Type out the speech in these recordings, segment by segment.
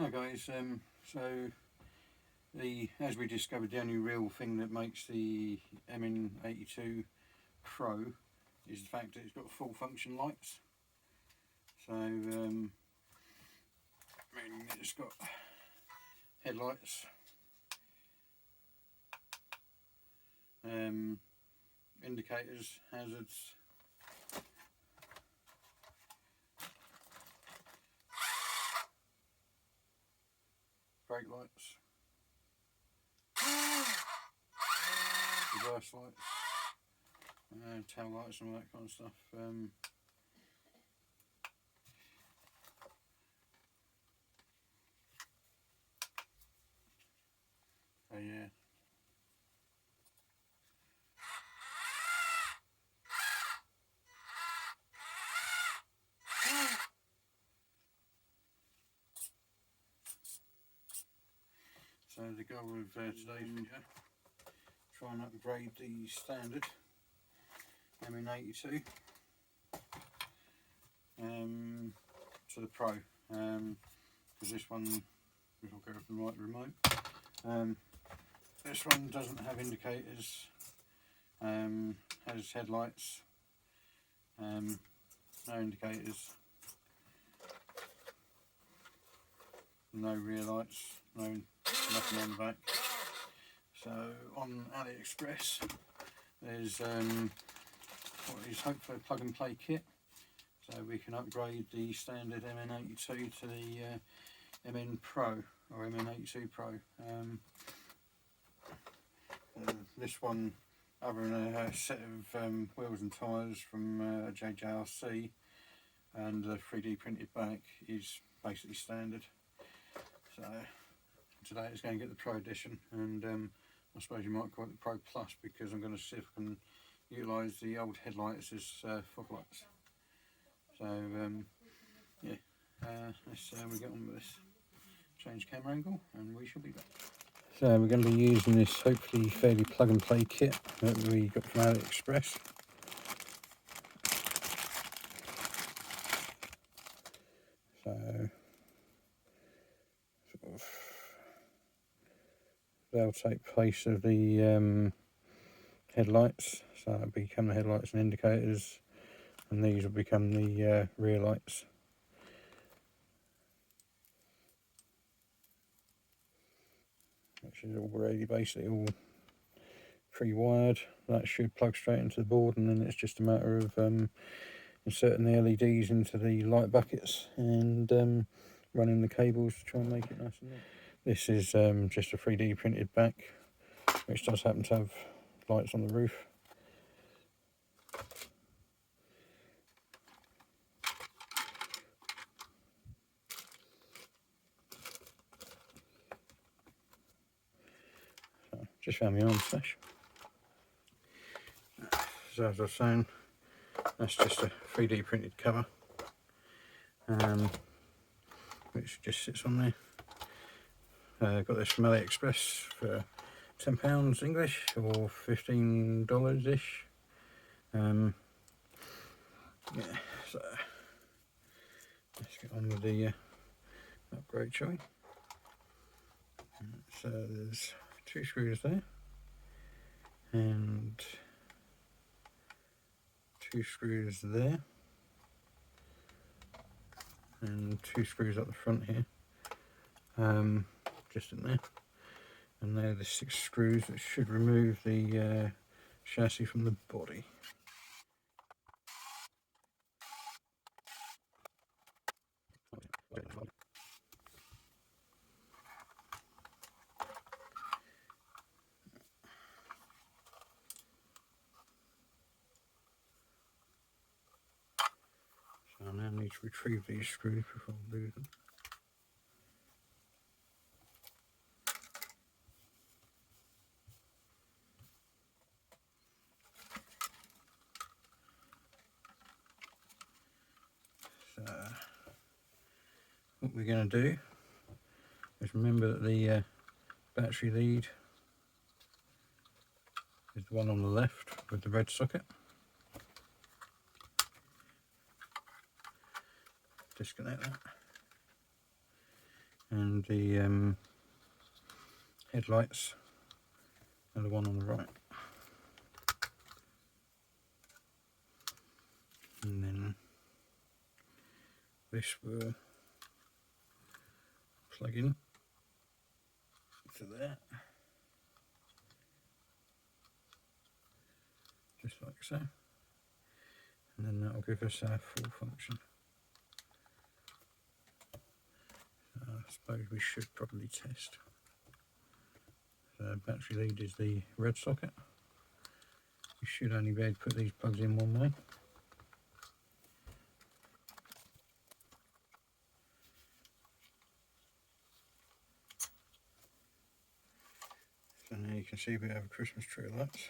Hi guys, so as we discovered, the only real thing that makes the MN82 Pro is the fact that it's got full function lights. So I mean, it's got headlights, indicators, hazards, brake lights, reverse lights, tail lights and all that kind of stuff. So yeah. So the goal of today's video, try and upgrade the standard MN82 to the Pro, because this one, if I'll go with the right remote, this one doesn't have indicators, has headlights, no indicators, no rear lights, nothing on the back. So on AliExpress there's what is hopefully a plug and play kit, so we can upgrade the standard MN82 to the MN Pro or MN82 Pro. This one, other than a set of wheels and tyres from JJRC and the 3D printed back, is basically standard. So today it's going to get the Pro edition, and I suppose you might call it the Pro Plus, because I'm going to see if I can utilise the old headlights as fog lights. So yeah, let's we get on with this. Change camera angle and we shall be back. So we're going to be using this hopefully fairly plug and play kit that we got from AliExpress. So sort of they'll take place of the headlights, so it'll become the headlights and indicators, and these will become the rear lights. Which is already basically all pre-wired. That should plug straight into the board, and then it's just a matter of inserting the LEDs into the light buckets and running the cables to try and make it nice and neat. This is just a 3D printed back, which does happen to have lights on the roof. So, just found my arm stash. So as I was saying, that's just a 3D printed cover, which just sits on there. Got this from AliExpress for £10 English or $15 ish. Yeah, so let's get on with the upgrade, shall we? So there's 2 screws there, and 2 screws there, and 2 screws up the front here, just in there, and they're the 6 screws that should remove the chassis from the body. So I now need to retrieve these screws before I lose them. So what we're going to do is remember that the battery lead is the one on the left with the red socket. Disconnect that, and the headlights are the one on the right. And then this will plug in to that, just like so, and then that will give us our full function. I suppose we should probably test. So battery lead is the red socket. You should only be able to put these plugs in one way. So now you can see we have a Christmas tree of lights.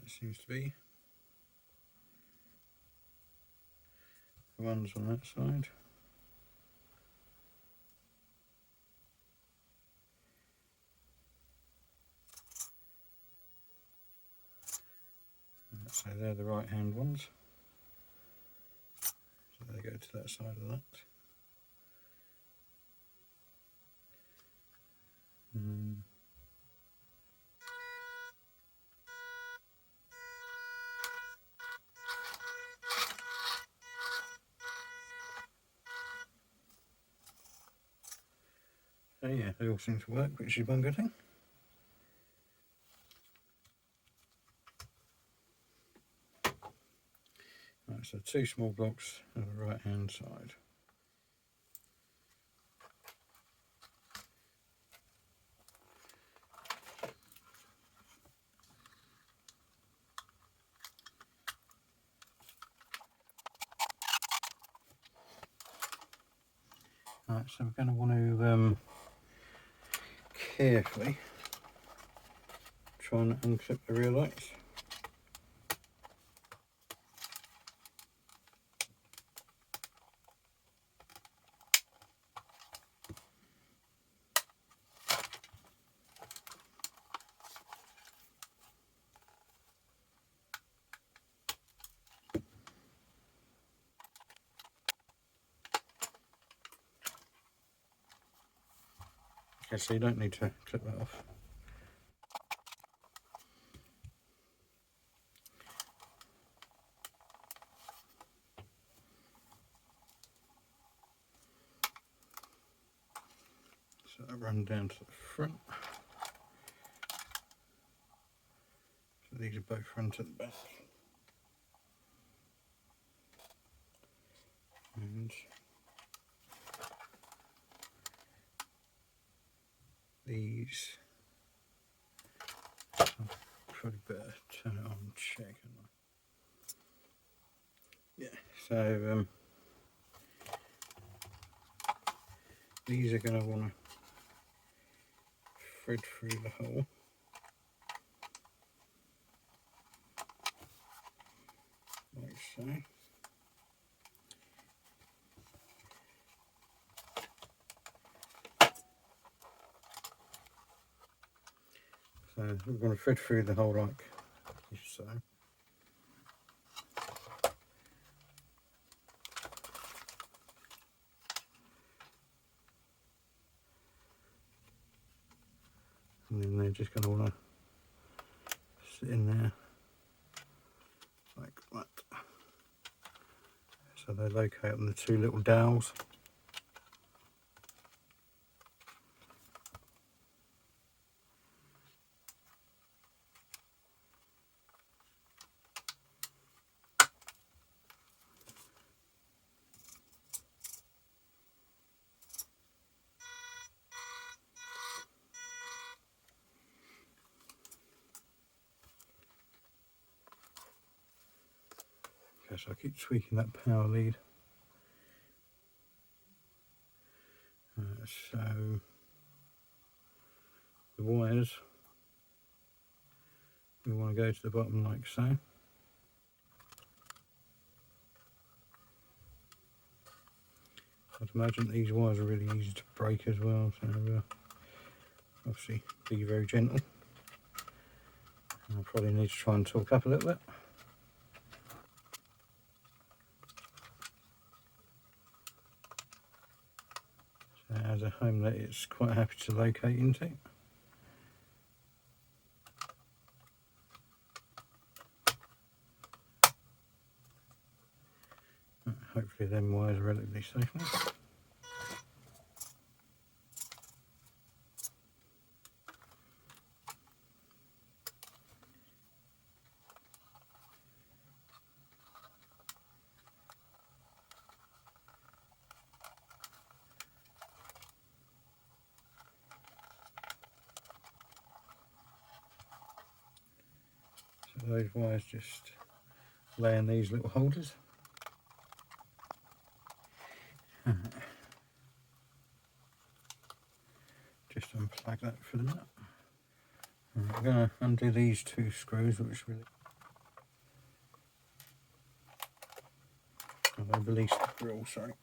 That seems to be the ones on that side. So they're the right hand ones. So they go to that side of that. So yeah, they all seem to work, which is one good thing. Right, so 2 small blocks on the right hand side. Right, so we're going to want to carefully try and unclip the rear lights. Okay, so you don't need to clip that off. So I run down to the front. So these are both run to the back. And these, I'll probably better turn it on and check. Yeah, so these are going to want to thread through the hole. Like so. So we're going to thread through the hole like so. And then they're just going to want to sit in there like that. So they locate on the 2 little dowels. Okay, so I keep tweaking that power lead. So the wires, we want to go to the bottom like so. I'd imagine these wires are really easy to break as well, so obviously be very gentle. I'll probably need to try and torque up a little bit. So as a home net, it's quite happy to locate into. Hopefully them wires are relatively safe now. So those wires just lay in these little holders. Just unplug that for the minute. I'm going to undo these two screws, which really I've released the grill, sorry.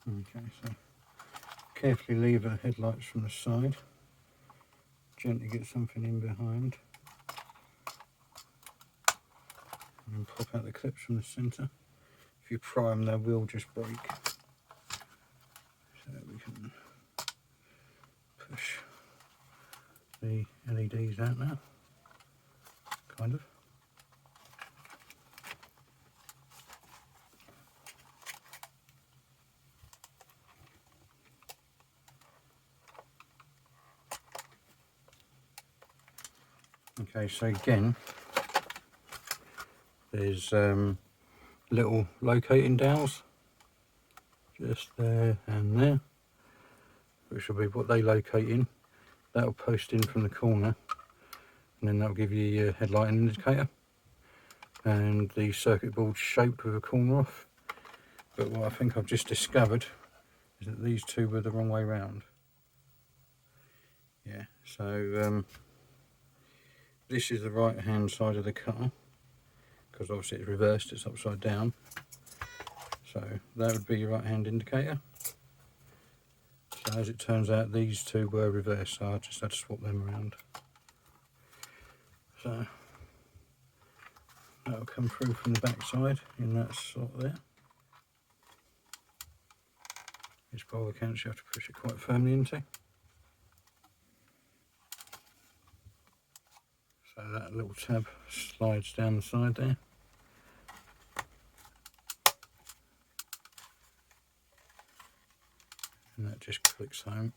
Okay, so carefully lever the headlights from the side, gently get something in behind, and pop out the clips from the centre. If you pry them, they will just break. So we can push the LEDs out now, kind of. Okay, so again, there's little locating dowels just there and there, which will be what they locate in. That'll post in from the corner, and then that'll give you your headlight indicator. And the circuit board's shaped with a corner off. But what I think I've just discovered is that these two were the wrong way round. Yeah, so this is the right hand side of the car, because obviously it's reversed, it's upside down. So that would be your right hand indicator. So as it turns out, these two were reversed, so I just had to swap them around. So that'll come through from the back side in that slot there. This power counts, you have to push it quite firmly into. So that little tab slides down the side there. And that just clicks home.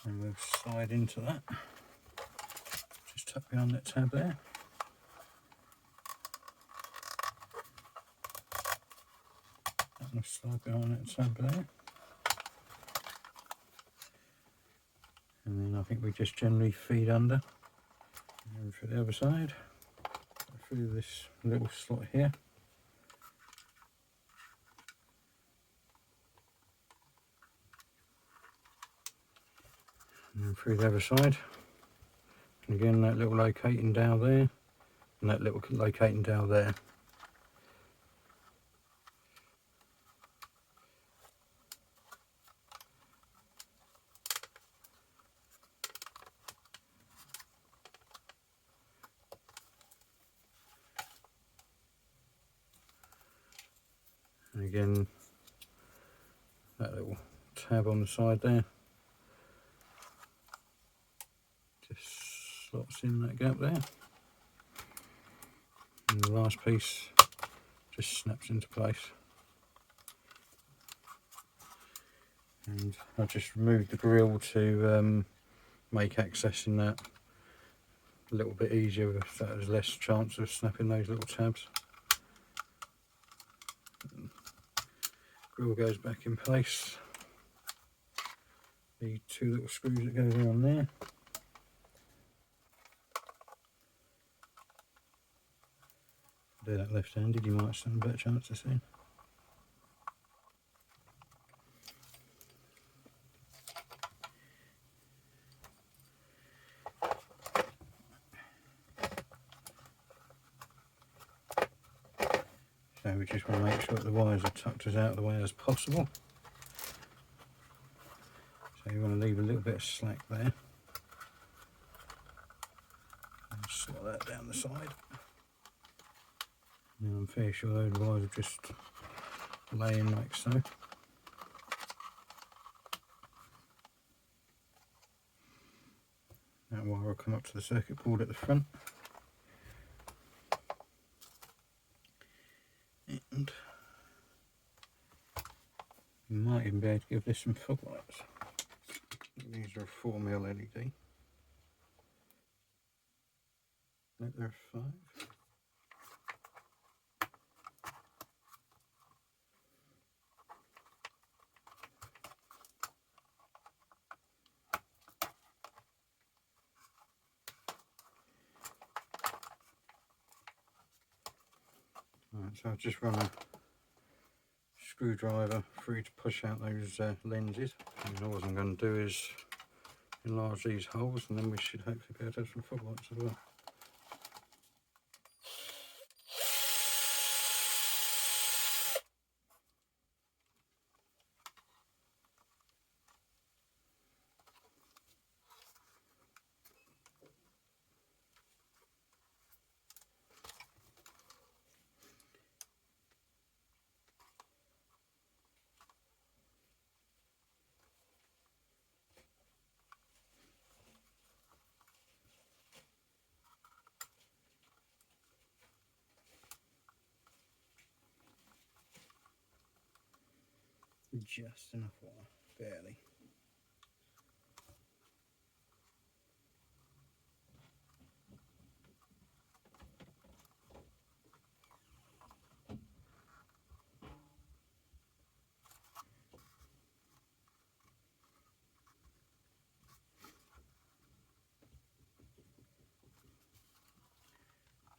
And we'll slide into that. Just tuck behind that tab there. And we'll slide behind that tab there. And then I think we just generally feed under. And for the other side, through this little slot here. And then through the other side. And again, that little locating dowel there, and that little locating dowel there. And again, that little tab on the side there just slots in that gap there, and the last piece just snaps into place. And I just removed the grill to make accessing that a little bit easier, so there's less chance of snapping those little tabs. Grill goes back in place. The two little screws that go around there. Do that left-handed, you might stand a better chance of seeing. So we just want to make sure that the wires are tucked as out of the way as possible. So you want to leave a little bit of slack there. And slot that down the side. Now I'm fairly sure those wires will just lay in like so. That wire will come up to the circuit board at the front. And you might even be able to give this some fog lights. These are a 4mm LED. No, they're 5. Right, so I've just run a screwdriver through to push out those lenses. And all I'm going to do is enlarge these holes, and then we should hopefully be able to have some fog lights as well. Just enough wire, barely.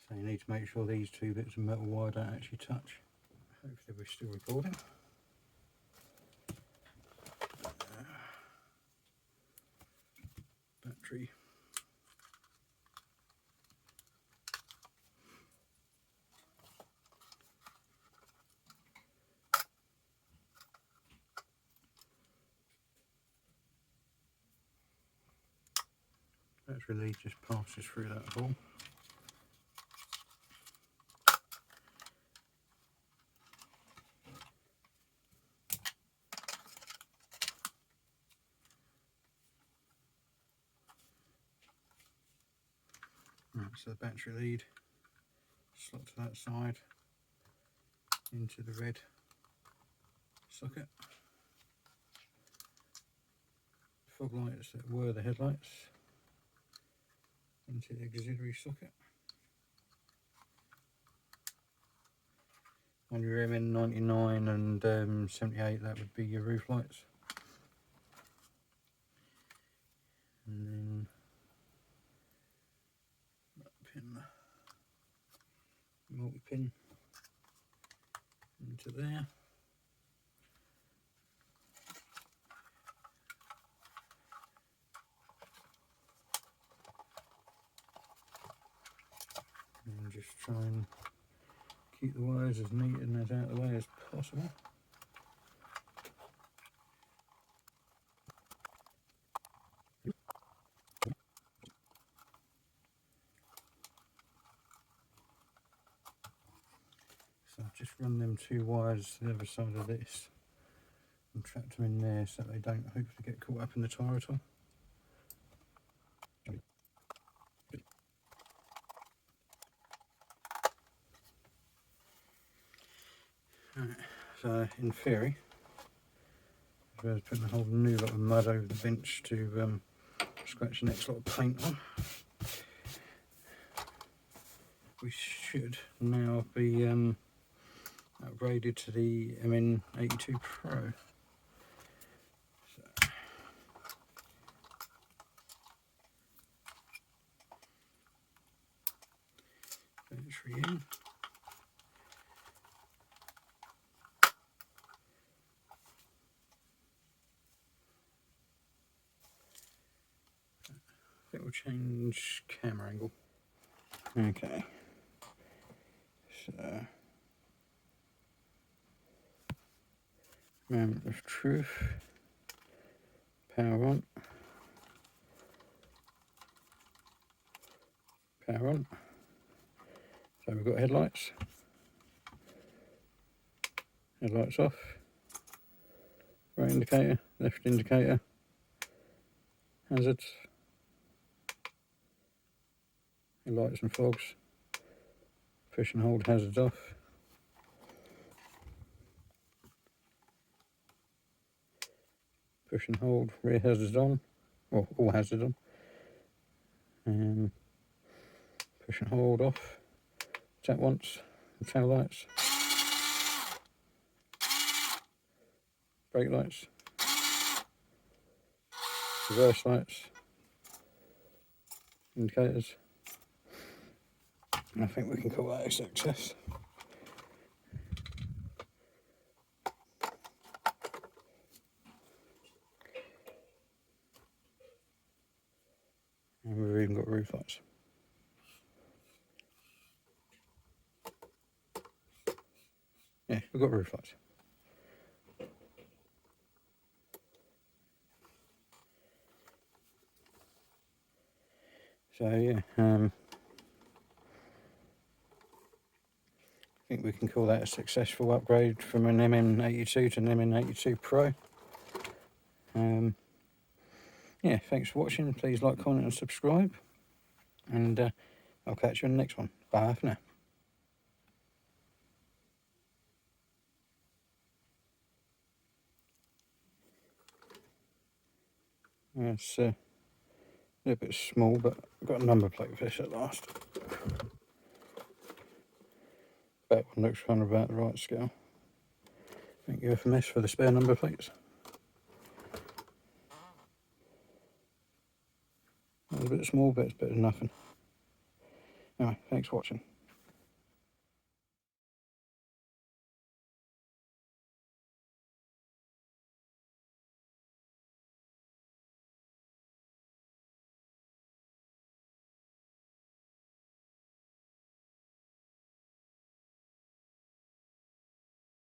So you need to make sure these two bits of metal wire don't actually touch. Hopefully we're still recording. Battery. Battery lead just passes through that hole. Right, so the battery lead slot to that side into the red socket. Fog lights that were the headlights into the auxiliary socket. On your MN99 and 78, that would be your roof lights. And then that pin, multi-pin into there. And just try and keep the wires as neat and as out of the way as possible. So I've just run them 2 wires to the other side of this and trap them in there so they don't hopefully get caught up in the tyre at all. Right, so in theory, as well as putting a whole new lot of mud over the bench to scratch the next lot of paint on, we should now be upgraded to the MN82 Pro. So, battery in. I think we'll change camera angle. Okay. So, moment of truth. Power on. Power on. So we've got headlights. Headlights off. Right indicator, left indicator. Hazards. Lights and fogs. Push and hold hazards off. Push and hold rear hazards on, or all hazards on. Push and hold off. Tap once. Tail lights. Brake lights. Reverse lights. Indicators. I think we can call that a success. And we've even got roof lights. Yeah, we've got roof lights. So yeah, I think we can call that a successful upgrade from an MN82 to an MN82 Pro. Yeah, thanks for watching. Please like, comment and subscribe. And I'll catch you in the next one. Bye for now. It's a little bit small, but I've got a number plate for this at last. That one looks kind of about the right scale. Thank you FMS for the spare number plates. A bit small, but it's better than nothing. Anyway, thanks for watching.